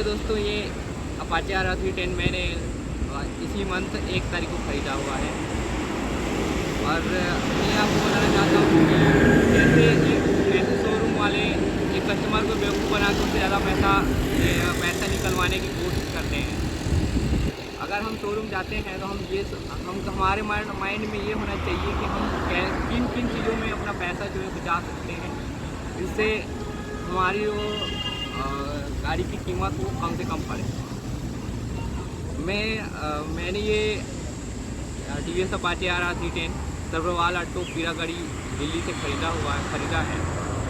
दोस्तों, ये Apache R310 मैंने इसी मंथ 1 तारीख को ख़रीदा हुआ है। और मैं आपको बताना चाहता हूँ कि ऐसे शोरूम वाले एक कस्टमर को बेवकूफ़ बना के उससे ज़्यादा पैसा निकलवाने की कोशिश करते हैं। अगर हम शोरूम जाते हैं तो हमारे माइंड में ये होना चाहिए कि हम किन किन चीज़ों में अपना पैसा जो है बचा सकते हैं, जिससे हमारी वो गाड़ी की कीमत वो कम से कम पड़े। मैंने ये TVS Apache R310 Sarvarwal auto Peeragarhi Delhi से ख़रीदा है।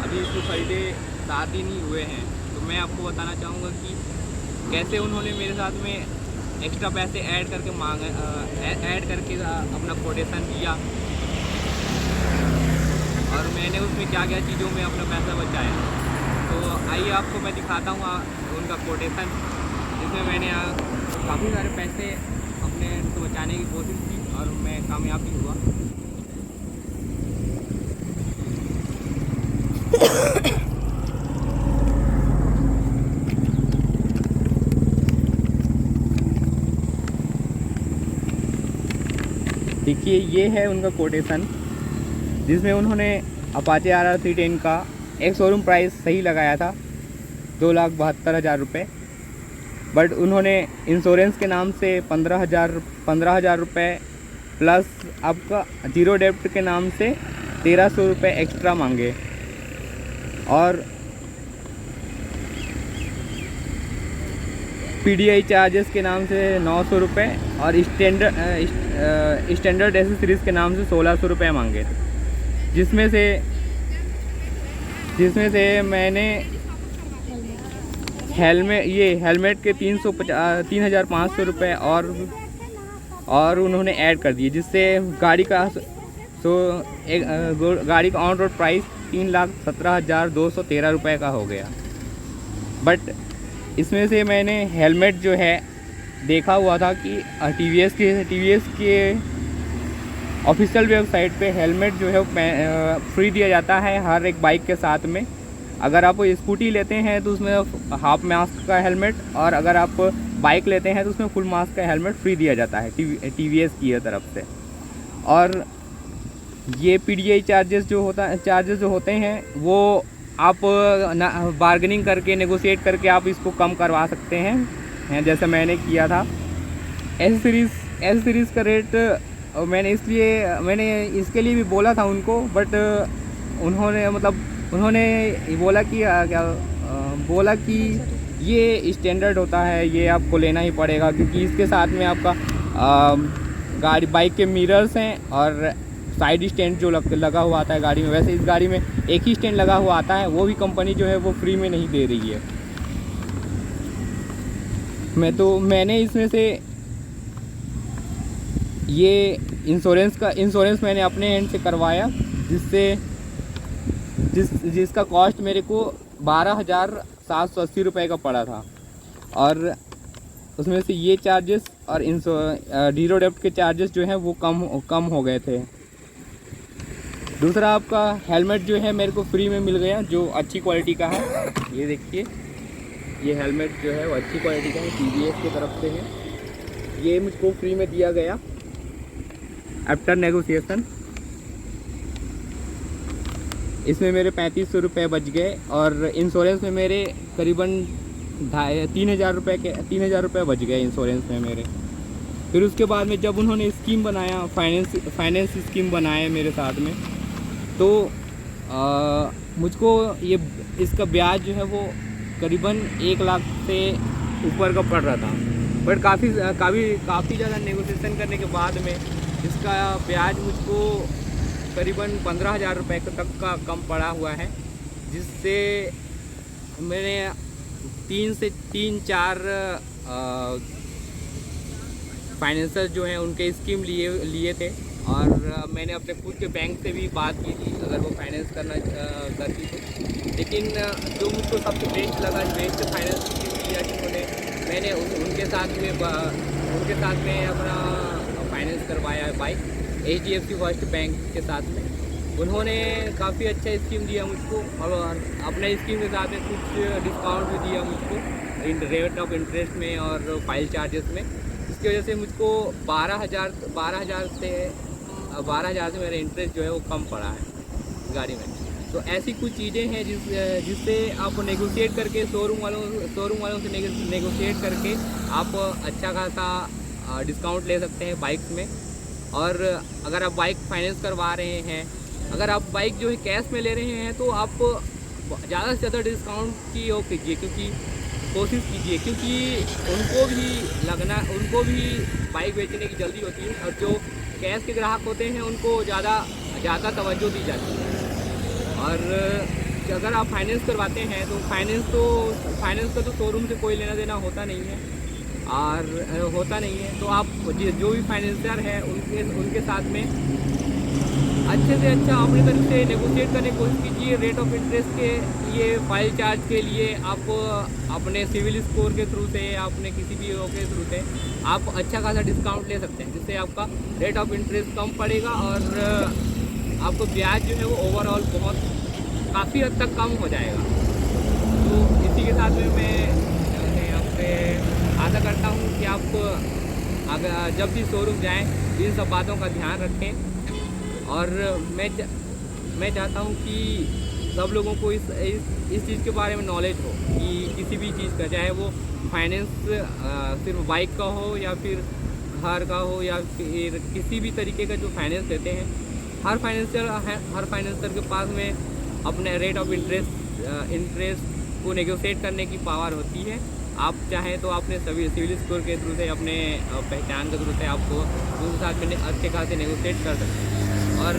अभी इसको ख़रीदे 7 दिन ही हुए हैं। तो मैं आपको बताना चाहूँगा कि कैसे उन्होंने मेरे साथ में एक्स्ट्रा पैसे ऐड करके अपना कोटेशन दिया, और मैंने उसमें क्या क्या चीज़ों में अपना पैसा बचाया। तो आइए आपको मैं दिखाता हूँ उनका कोटेशन, जिसमें मैंने काफ़ी सारे पैसे अपने से बचाने की कोशिश की और मैं कामयाब भी हुआ। देखिए, ये है उनका कोटेशन, जिसमें उन्होंने अपाचे R310 का एक शोरूम प्राइस सही लगाया था 2,72,000 रुपये, बट उन्होंने इंश्योरेंस के नाम से 15,000 रुपये प्लस आपका जीरो डेब्ट के नाम से 1,300 रुपये एक्स्ट्रा मांगे, और PDI चार्जेस के नाम से 900 रुपये और स्टैंडर्ड एसेसरीज़ के नाम से 1,600 रुपये मांगे थे, जिसमें से मैंने हेलमेट के 3,500 रुपये और उन्होंने ऐड कर दिए, जिससे गाड़ी का ऑन रोड प्राइस 3,17,213 रुपये का हो गया। बट इसमें से मैंने हेलमेट जो है देखा हुआ था कि TVS के ऑफिशियल वेबसाइट पे हेलमेट जो है फ्री दिया जाता है हर एक बाइक के साथ में। अगर आप स्कूटी लेते हैं तो उसमें हाफ मास्क का हेलमेट, और अगर आप बाइक लेते हैं तो उसमें फुल मास्क का हेलमेट फ्री दिया जाता है TVS की तरफ से। और ये PDI चार्जेस जो होते हैं वो आप बार्गेनिंग करके नेगोशिएट करके आप इसको कम करवा सकते हैं, जैसे मैंने किया था। एसेसरीज़ का रेट मैंने इसके लिए भी बोला था उनको, बट उन्होंने बोला कि ये स्टैंडर्ड होता है, ये आपको लेना ही पड़ेगा, क्योंकि इसके साथ में आपका बाइक के मिरर्स हैं और साइड स्टैंड जो लगा हुआ आता है गाड़ी में। वैसे इस गाड़ी में एक ही स्टैंड लगा हुआ आता है, वो भी कंपनी जो है वो फ्री में नहीं दे रही है। मैंने इसमें से ये इंश्योरेंस मैंने अपने एंड से करवाया, जिसका कॉस्ट मेरे को 12,780 रुपये का पड़ा था, और उसमें से ये चार्जेस और जीरो डेब्ट के चार्जेस जो हैं वो कम हो गए थे। दूसरा, आपका हेलमेट जो है मेरे को फ्री में मिल गया, जो अच्छी क्वालिटी का है। ये देखिए, ये हेलमेट जो है वो अच्छी क्वालिटी का है, TVS की तरफ से है। ये मुझको फ्री में दिया गया आफ्टर नेगोशिएशन। इसमें मेरे 3,500 रुपये बच गए, और इंश्योरेंस में मेरे करीबन 3,000 रुपये बच गए इंश्योरेंस में मेरे। फिर उसके बाद में जब उन्होंने स्कीम बनाया, फाइनेंस स्कीम बनाया मेरे साथ में, तो मुझको इसका ब्याज जो है वो करीबन 1 लाख से ऊपर का पड़ रहा था। बट काफ़ी ज़्यादा नेगोशिएशन करने के बाद में इसका ब्याज मुझको करीबन 15,000 रुपये तक का कम पड़ा हुआ है, जिससे मैंने 3-4 फाइनेंसर जो हैं उनके स्कीम लिए थे, और मैंने अपने खुद के बैंक से भी बात की थी अगर वो फाइनेंस करती तो। लेकिन जो मुझको सबसे बेस्ट फाइनेंस स्कीम लिया जिन्होंने, मैंने उनके साथ में अपना फाइनेंस करवाया बाइक HDFC फर्स्ट बैंक के साथ में। उन्होंने काफ़ी अच्छा स्कीम दिया मुझको और अपने स्कीम के साथ में कुछ डिस्काउंट भी दिया मुझको रेट ऑफ इंटरेस्ट में और फाइल चार्जेस में। इसकी वजह से मुझको 12,000 से मेरा इंटरेस्ट जो है वो कम पड़ा है गाड़ी में। तो ऐसी कुछ चीज़ें हैं जिससे आप नेगोशिएट करके शोरूम वालों से नेगोशिएट करके आप अच्छा खासा डिस्काउंट ले सकते हैं बाइक्स में। और अगर आप बाइक फाइनेंस करवा रहे हैं, अगर आप बाइक जो है कैश में ले रहे हैं तो आप ज़्यादा से ज़्यादा डिस्काउंट की वो कीजिए, क्योंकि कोशिश कीजिए, क्योंकि उनको भी बाइक बेचने की जल्दी होती है और जो कैश के ग्राहक होते हैं उनको ज़्यादा तवज्जो दी जाती है। और अगर आप फाइनेंस करवाते हैं तो फाइनेंस का तो शोरूम से कोई लेना देना होता नहीं है तो आप जो भी फाइनेंसर है उनके साथ में अच्छे से अच्छा अपनी तरफ से नेगोशिएट करने की कोशिश कीजिए। रेट ऑफ इंटरेस्ट के लिए, फाइल चार्ज के लिए आप अपने सिविल स्कोर के थ्रू से या अपने किसी भी के थ्रू से आप अच्छा खासा डिस्काउंट ले सकते हैं, जिससे आपका रेट ऑफ इंटरेस्ट कम पड़ेगा और आपको ब्याज जो है वो ओवरऑल काफ़ी हद तक कम हो जाएगा। तो इसी के साथ में मैं आपसे आशा करता हूँ कि आप अगर जब भी शोरूम जाएं इन सब बातों का ध्यान रखें। और मैं चाहता हूँ कि सब लोगों को इस चीज़ के बारे में नॉलेज हो कि किसी भी चीज़ का, चाहे वो फाइनेंस सिर्फ बाइक का हो या फिर घर का हो या फिर किसी भी तरीके का जो फाइनेंस देते हैं, हर फाइनेंसर के पास में अपने रेट ऑफ इंटरेस्ट को नेगोशिएट करने की पावर होती है। आप चाहें तो अपने सभी सिविल स्कोर के थ्रू से, अपने पहचान के थ्रू से आपको उनके साथ में अच्छे खासे नेगोशिएट कर सकते हैं। और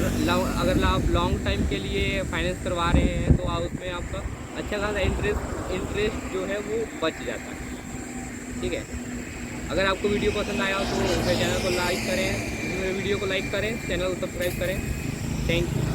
अगर आप लॉन्ग टाइम के लिए फाइनेंस करवा रहे हैं तो उसमें आपका अच्छा खासा इंटरेस्ट जो है वो बच जाता है। ठीक है, अगर आपको वीडियो पसंद आया हो तो मेरे चैनल को लाइक करें, चैनल को सब्सक्राइब करें। Thank you.